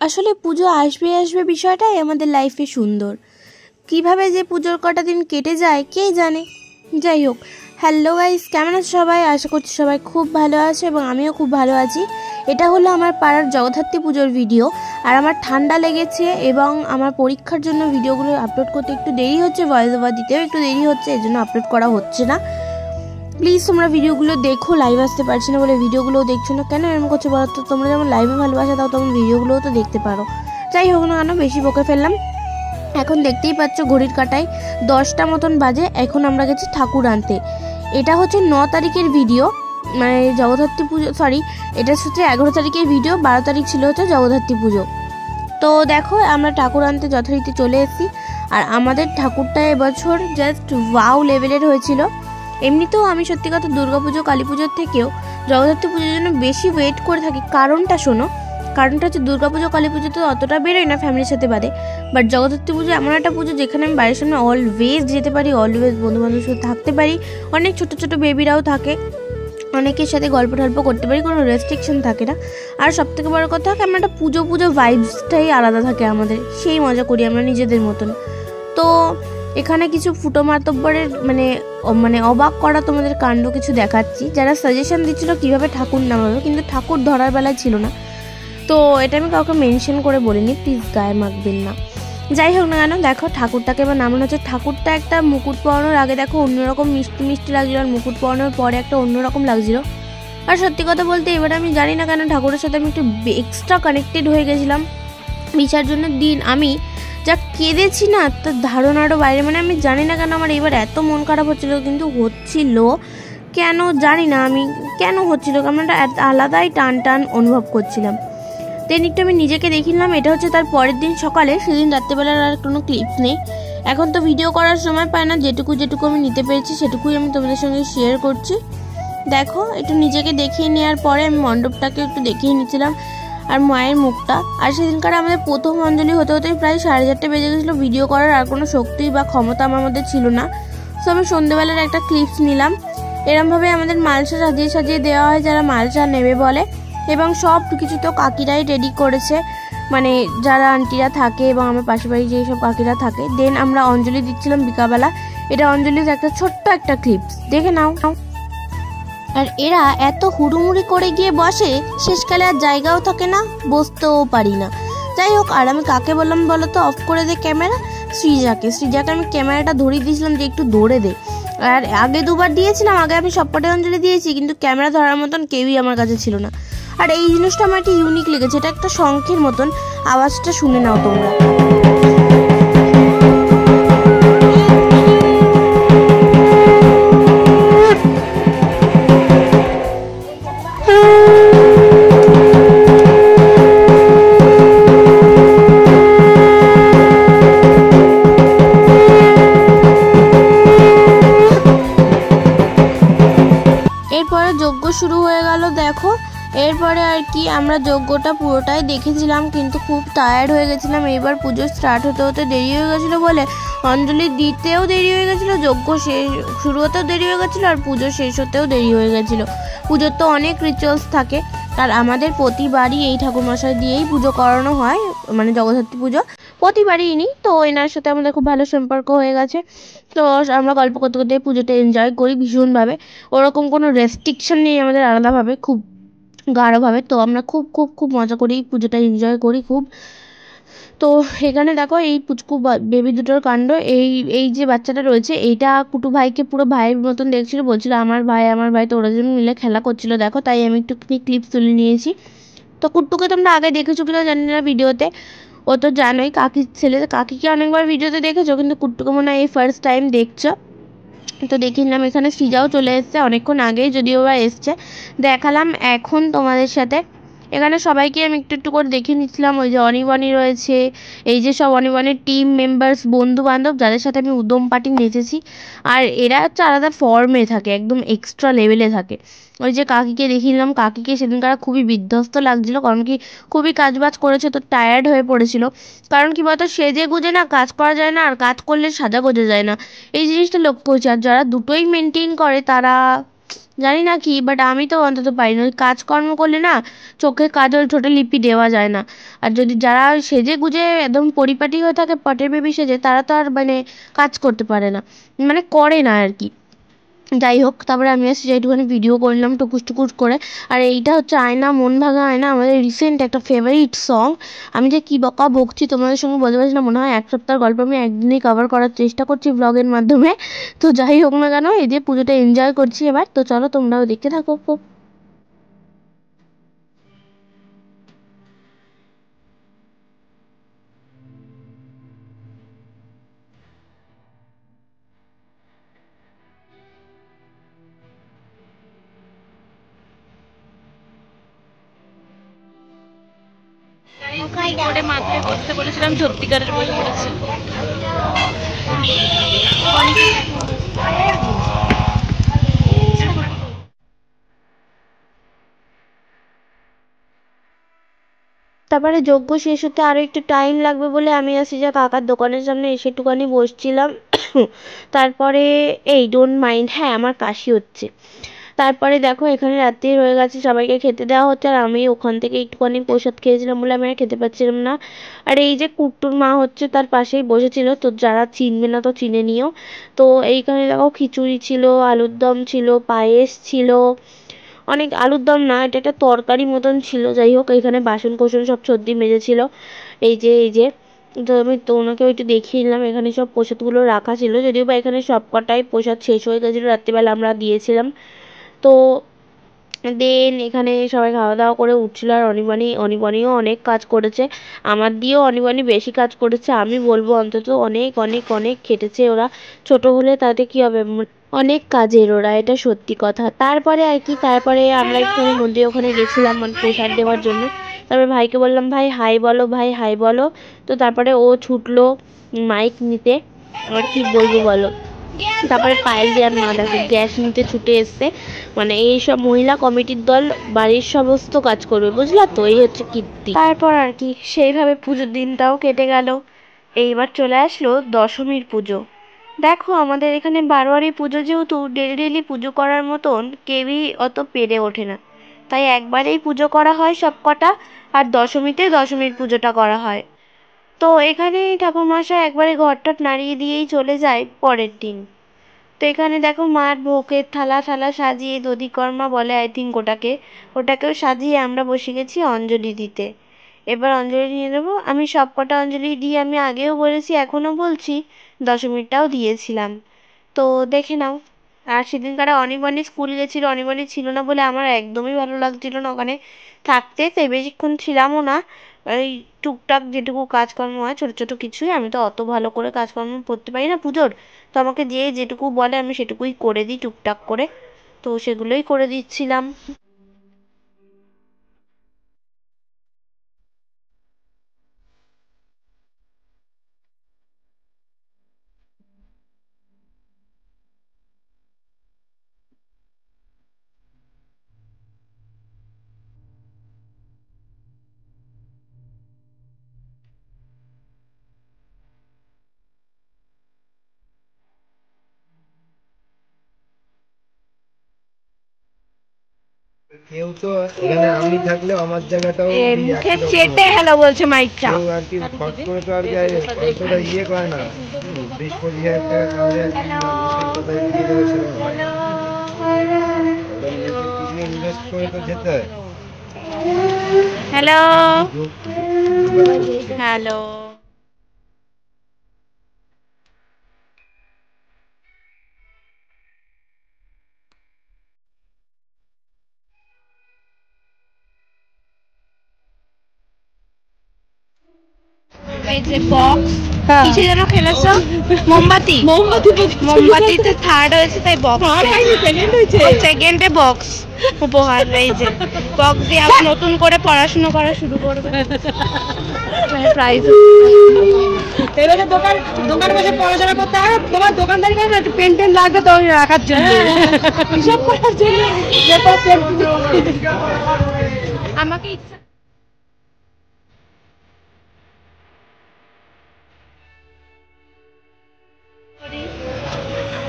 আসলে পুজো আসবে আসবে বিষয়টাই আমাদের লাইফে সুন্দর। কিভাবে যে পুজোর কটা দিন কেটে যায় কে জানে। যাই হোক, হ্যালো গাইস, কেমন আছে সবাই? আশা করছি সবাই খুব ভালো আছে এবং আমিও খুব ভালো আছি। এটা হলো আমার পাড়ার জগদ্ধাত্রী পুজোর ভিডিও। আর আমার ঠান্ডা লেগেছে এবং আমার পরীক্ষার জন্য ভিডিওগুলো আপলোড করতে একটু দেরি হচ্ছে, ভয়েস ওভার দিতেও একটু দেরি হচ্ছে, এর জন্য আপলোড করা হচ্ছে না। প্লিজ তোমরা ভিডিওগুলো দেখো। লাইভ আসতে পারছি না বলে ভিডিওগুলোও দেখছো না কেন এরকম করছো বলো তো? তোমরা যেমন লাইভে ভালোবাসা দাও তেমন ভিডিওগুলোও তো দেখতে পারো। যাই হোক না কেন, বেশি বকে ফেললাম। এখন দেখতেই পাচ্ছ ঘড়ির কাঁটায় 10টা মতন বাজে। এখন আমরা গেছি ঠাকুর আনতে। এটা হচ্ছে 9 তারিখের ভিডিও, মানে জগদ্ধাত্রী পুজো, সরি এটা হচ্ছে 11 তারিখের ভিডিও। 12 তারিখ ছিল হচ্ছে জগদ্ধাত্রী পুজো। তো দেখো আমরা ঠাকুর আনতে যথারীতি চলে এসেছি। আর আমাদের ঠাকুরটা এবছর জাস্ট ওয়াও লেভেলের হয়েছিল। এমনিতেও আমি সত্যি কথা দুর্গাপুজো কালী পুজোর থেকেও জগদ্ধাত্রী পুজোর জন্য বেশি ওয়েট করে থাকি। কারণটা শোনো, কারণটা হচ্ছে দুর্গাপুজো কালী পুজোতে অতটা বেরোয় না ফ্যামিলির সাথে বাদে, বাট জগদ্ধাত্রী পুজো এমন একটা পুজো যেখানে আমি বাড়ির সামনে অলওয়েজ যেতে পারি, অলওয়েজ বন্ধু বান্ধবের সাথে থাকতে পারি, অনেক ছোটো ছোটো বেবিরাও থাকে, অনেকের সাথে গল্প টল্প করতে পারি, কোনো রেস্ট্রিকশন থাকে না। আর সবথেকে বড় কথা কেমন একটা পুজো পুজো ভাইবসটাই আলাদা থাকে আমাদের, সেই মজা করি আমরা নিজেদের মতন। তো এখানে কিছু ফুটো মাতব্বরের মানে অবাক করা তোমাদের কাণ্ড কিছু দেখাচ্ছি, যারা সাজেশন দিচ্ছিল কীভাবে ঠাকুর নামাবে, কিন্তু ঠাকুর ধরার বেলায় ছিল না। তো এটা আমি কাউকে মেনশন করে বলিনি, প্লিজ গায়ে মাখবেন না। যাই হোক না কেন, দেখো ঠাকুরটাকে এবার নামানো হচ্ছে। ঠাকুরটা একটা মুকুট পরানোর আগে দেখো অন্যরকম মিষ্টি মিষ্টি লাগছিল, আর মুকুট পরানোর পরে একটা অন্যরকম লাগছিল। আর সত্যি কথা বলতে এবার আমি জানি না কেন ঠাকুরের সাথে আমি একটু এক্সট্রা কানেক্টেড হয়ে গেছিলাম। বিসর্জনের দিন আমি যা কেঁদেছি না, তার ধারণারও বাইরে। মানে আমি জানি না কেন আমার এবার এত মন খারাপ হচ্ছিল, কিন্তু হচ্ছিল কেন জানি না আমি কেন হচ্ছিল, কারণ একটা আলাদাই টান টান অনুভব করছিলাম। দেন একটু আমি নিজেকে দেখিলাম। এটা হচ্ছে তার পরের দিন সকালে, সেদিন রাত্রেবেলার আর কোনো ক্লিপস নেই। এখন তো ভিডিও করার সময় পায় না, যেটুকু আমি নিতে পেরেছি সেটুকুই আমি তোমাদের সঙ্গে শেয়ার করছি। দেখো একটু নিজেকে দেখিয়ে নেওয়ার পরে আমি মণ্ডপটাকে একটু দেখিয়ে নিচ্ছিলাম আর মায়ের মুখটা। আর সেদিনকার আমাদের প্রথম অঞ্জলি হতে হতে প্রায় 4:30 বেজে গেছিলো। ভিডিও করার আর কোনো শক্তি বা ক্ষমতা আমার মধ্যে ছিল না। সো আমি সন্ধ্যেবেলার একটা ক্লিপস নিলাম। এরমভাবে আমাদের মালসা সাজিয়ে সাজিয়ে দেওয়া হয় যারা মালসা নেবে বলে, এবং সব কিছু তো কাকিরাই রেডি করেছে, মানে যারা আন্টিরা থাকে এবং আমার পাশে বাড়ি যেই সব কাকিরা থাকে। দেন আমরা অঞ্জলি দিচ্ছিলাম বিকালবেলা। এটা অঞ্জলির একটা ছোট্ট একটা ক্লিপস, দেখে নাও। আর এরা এত হুড়ুমুড়ি করে গিয়ে বসে, শেষকালে আর জায়গাও থাকে না, বসতেও পারি না। যাই হোক, আর আমি কাকে বললাম বলো তো অফ করে দে ক্যামেরা? সৃজাকে আমি ক্যামেরাটা ধরিয়ে দিয়েছিলাম যে একটু ধরে দে। আর আগে 2বার দিয়েছিলাম, আগে আমি সবকটাই অঞ্জলি দিয়েছি, কিন্তু ক্যামেরা ধরার মতন কেউই আমার কাছে ছিল না। আর এই জিনিসটা আমার একটা ইউনিক লেগেছে, এটা একটা শঙ্খের মতন, আওয়াজটা শুনে নাও তোমরা। এরপরে যজ্ঞ শুরু হয়ে গেল। দেখো এরপরে আর কি আমরা যজ্ঞটা পুরোটাই দেখেছিলাম, কিন্তু খুব টায়ার্ড হয়ে গেছিলাম। এইবার পুজো স্টার্ট হতে হতে দেরি হয়ে গেছিলো বলে অঞ্জলি দিতেও দেরি হয়ে গেছিলো, যজ্ঞ শেষ শুরু হতেও দেরি হয়ে গেছিলো, আর পুজো শেষ হতেও দেরি হয়ে গেছিলো। পুজোর তো অনেক রিচুয়ালস থাকে, আর আমাদের প্রতিবারই এই ঠাকুরমশাই দিয়েই পুজো করানো হয়, মানে জগদ্ধাত্রী পুজো প্রতিবারই ইনি। তো এনার সাথে আমাদের খুব ভালো সম্পর্ক হয়ে গেছে। তো আমরা গল্প করতে করতে পুজোটা এনজয় করি ভীষণভাবে। ওরকম কোনো রেস্ট্রিকশন নেই আমাদের আলাদাভাবে, খুব গাঢ়ভাবে। তো আমরা খুব খুব খুব মজা করি, পুজোটা এনজয় করি খুব। তো এখানে দেখো এই পুচকু বেবি দুটোর কাণ্ড। এই যে বাচ্চাটা রয়েছে, এইটা কুটু ভাইকে পুরো ভাইয়ের মতন দেখছিল, বলছিল আমার ভাই আমার ভাই। তো ওরা যেন মিলে খেলা করছিল দেখো, তাই আমি একটুখানি ক্লিপস তুলে নিয়েছি। তো কুট্টুকে তোমরা আগে দেখেছো কিনা জানি না ভিডিওতে, ও তো জানোই কাকির ছেলে। কাকিকে অনেকবার ভিডিওতে দেখেছো, কিন্তু কুট্টুকে মনে হয় এই ফার্স্ট টাইম দেখছো। তো দেখে নিলাম। এখানে সৃজাও চলে এসছে অনেকক্ষণ আগেই, যদিও বা এসছে, দেখালাম এখন তোমাদের সাথে। এখানে সবাইকে আমি একটু একটু করে দেখে নিচ্ছিলাম। ওই যে অনিবনি রয়েছে, এই যে সব অনিবনের টিম মেম্বার্স, বন্ধু বান্ধব, যাদের সাথে আমি উদম পার্টি নেচেছি। আর এরা হচ্ছে আলাদা ফর্মে থাকে, একদম এক্সট্রা লেভেলে থাকে। ওই যে কাকিকে দেখিলাম, কাকিকে সেদিনকার খুবই বিধ্বস্ত লাগছিল, কারণ কি খুবই কাজবাজ করেছে, তো টায়ার্ড হয়ে পড়েছিল। কারণ কি বলতো, সেজে গুজে না কাজ করা যায় না, আর কাজ করলে সাজা গোজা যায় না, এই জিনিসটা লক্ষ্য হচ্ছে। আর যারা দুটোই মেনটেন করে তারা জানি না কি, বাট আমি তো অন্তত পারি না। ওই কাজকর্ম করলে না চোখে কাজল ঠোঁটে লিপি দেওয়া যায় না। আর যদি যারা সেজে গুজে একদম পরিপাটি হয়ে থাকে পটের বেবি সেজে, তারা তো আর মানে কাজ করতে পারে না, মানে করে না আর কি। যাই হোক, তারপরে আমি এসে একটুখানি ভিডিও করলাম টুকুস টুকুস করে। আর এইটা হচ্ছে আয়না মন ভাঙা আয়না, আমাদের রিসেন্ট একটা ফেভারিট সং। আমি যে কী বকা বকছি তোমাদের সঙ্গে বলতে পারছি না, মনে হয় এক সপ্তাহের গল্প আমি একদিনেই কভার করার চেষ্টা করছি ব্লগের মাধ্যমে। তো যাই হোক না কেন, এই যে পুজোটা এনজয় করছি এবার, তো চলো তোমরাও দেখতে থাকো। মাথায় বসতে বলেছিলাম, সত্যিকারের বসে পড়েছে। তারপরে যজ্ঞ শেষ হতে আরও একটু টাইম লাগবে বলে আমি আসি যা কাকার দোকানের সামনে এসে একটুখানি বসছিলাম। তারপরে এই ডোন্ট মাইন্ড, হ্যাঁ আমার কাশি হচ্ছে। তারপরে দেখো এখানে রাত্রি হয়ে গেছে, সবাইকে খেতে দেওয়া হচ্ছে, আর আমি ওখান থেকে একটুখানি প্রসাদ খেয়েছিলাম বলে আমি আর খেতে পাচ্ছিলাম না। আর এই যে কুট্টুর মা হচ্ছে তার পাশেই বসেছিল, তো যারা চিনবে না তো চিনে নিও। তো এইখানে দেখো খিচুড়ি ছিল, আলুর দম ছিল, পায়েস ছিল, অনেক আলুর দম না, এটা একটা তরকারি মতন ছিল। যাই হোক, এখানে বাসন কোসন সব সর্দি মেজেছিল। এই যে তো আমি তো ওনাকেও একটু দেখিয়ে নিলাম, এখানে সব প্রসাদগুলো রাখা ছিল, যদিও বা এখানে সব কটাই প্রসাদ শেষ হয়ে গেছিলো, রাত্রিবেলা আমরা দিয়েছিলাম। তো দেন এখানে সবাই খাওয়া দাওয়া করে উঠছিল, আর অনিবাণীও অনেক কাজ করেছে। আমার দিয়েও অনিবাণী বেশি কাজ করেছে, আমি বলবো অন্তত অনেক অনেক অনেক খেটেছে ওরা। ছোট হলে তাতে কি হবে, অনেক কাজের ওরা, এটা সত্যি কথা। তারপরে আর কি, তারপরে আমরা একটুখানি মন্দির ওখানে গেছিলাম মানে প্রসাদ দেওয়ার জন্য। তারপরে ভাইকে বললাম, ভাই হাই বলো, ভাই হাই বলো। তো তারপরে ও ছুটলো মাইক নিতে, আর কি বলবো বলো। তারপরে পায়েল দেওয়ার মা দেখো গ্যাস নিতে ছুটে এসছে, মানে এই সব মহিলা কমিটির দল বাড়ির সমস্ত কাজ করবে, বুঝলা তো, এই হচ্ছে কীর্তি। তারপর আর কি সেইভাবে পুজোর দিনটাও কেটে গেল। এইবার চলে আসলো দশমীর পুজো। দেখো আমাদের এখানে বারোয়ারি পুজো যেহেতু ডেলি ডেলি পুজো করার মতন কেউই অত পেরে ওঠে না, তাই একবারেই পুজো করা হয় সব কটা, আর দশমীতে দশমীর পুজোটা করা হয়। তো এখানে ঠাকুরমশাই একবারে ঘরটা নাড়িয়ে দিয়েই চলে যায় পরের দিন। তো এখানে দেখো মার ভোগের থালা থালা সাজিয়ে, দধিকর্মা বলে আই থিঙ্ক ওটাকেও সাজিয়ে আমরা বসে গেছি অঞ্জলি দিতে। এবার অঞ্জলি নিয়ে নেবো। আমি সব কটা অঞ্জলি দিয়ে আমি আগেও বলেছি এখনও বলছি, দশমীরটাও দিয়েছিলাম। তো দেখে নাও। আর সেদিনকার অনির্বাণী স্কুল গেছিলো, অনির্বাণী ছিল না বলে আমার একদমই ভালো লাগছিল না ওখানে থাকতে, তাই বেশিক্ষণ ছিলামও না। এই টুকটাক যেটুকু কাজকর্ম হয় ছোটো ছোটো কিছুই, আমি তো অত ভালো করে কাজকর্ম করতে পারি না পুজোর। তো আমাকে যে যেটুকু বলে আমি সেটুকুই করে দিই টুকটাক করে, তো সেগুলোই করে দিচ্ছিলাম। কেউ তো এখানে আমি থাকলেও আমার জায়গাটাও মুখে চেটে হ্যালো বলছে মাইকটা। কেউ আর কি ফট করে তো আর কি অতটা ইয়ে করে না। 20-25 হাজার টাকা কাউরে কোথায় দিয়ে দেবে সেরকম হয় না। ইনভেস্ট করে তো যেতে হয়। Hello hello. এই যে বক্স কিছু যেন খেলেছো, মোমবাতি মোমবাতিতে থার্ড হয়েছে, তাই বক্স সেকেন্ডে বক্স উপহার। এই যে বক্স দিয়ে আবার নতুন করে পড়াশুনো করা শুরু করবে, প্রাইজ। এবারে দোকানে বসে পড়াশোনা করতে হবে, তোমার দোকানদারি করে একটু পেন টেন লাগবে তো রাখার জন্য, হিসাব করার জন্য আমাকে ইচ্ছা।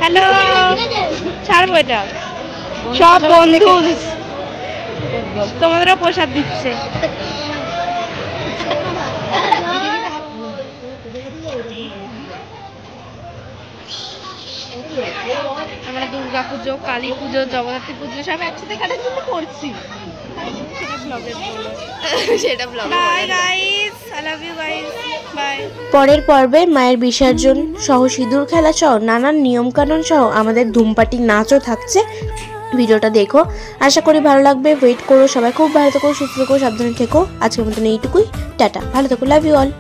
হ্যালো, ছাড়বো এটা। সব বন্ধু তোমাদেরও প্রসাদ দিচ্ছে। আমরা দুর্গা পুজো, কালী পুজো, জগদ্ধাত্রী পুজো সব একসাথে কাটার জন্য করছি। সেটা blog. Bye guys, I love you guys, bye. পরের পর্বে মায়ের বিসর্জন সহ সিঁদুর খেলা সহ নানান নিয়ম কানুন সহ আমাদের ধূমপাটি নাচও থাকছে। ভিডিওটা দেখো, আশা করি ভালো লাগবে। ওয়েট করো, সবাই খুব ভালো থেকো, সুস্থ থেকো, সাবধানে থেকো। আজকের মতন এইটুকুই, টাটা, ভালো থেকো, লাভ ইউ অল।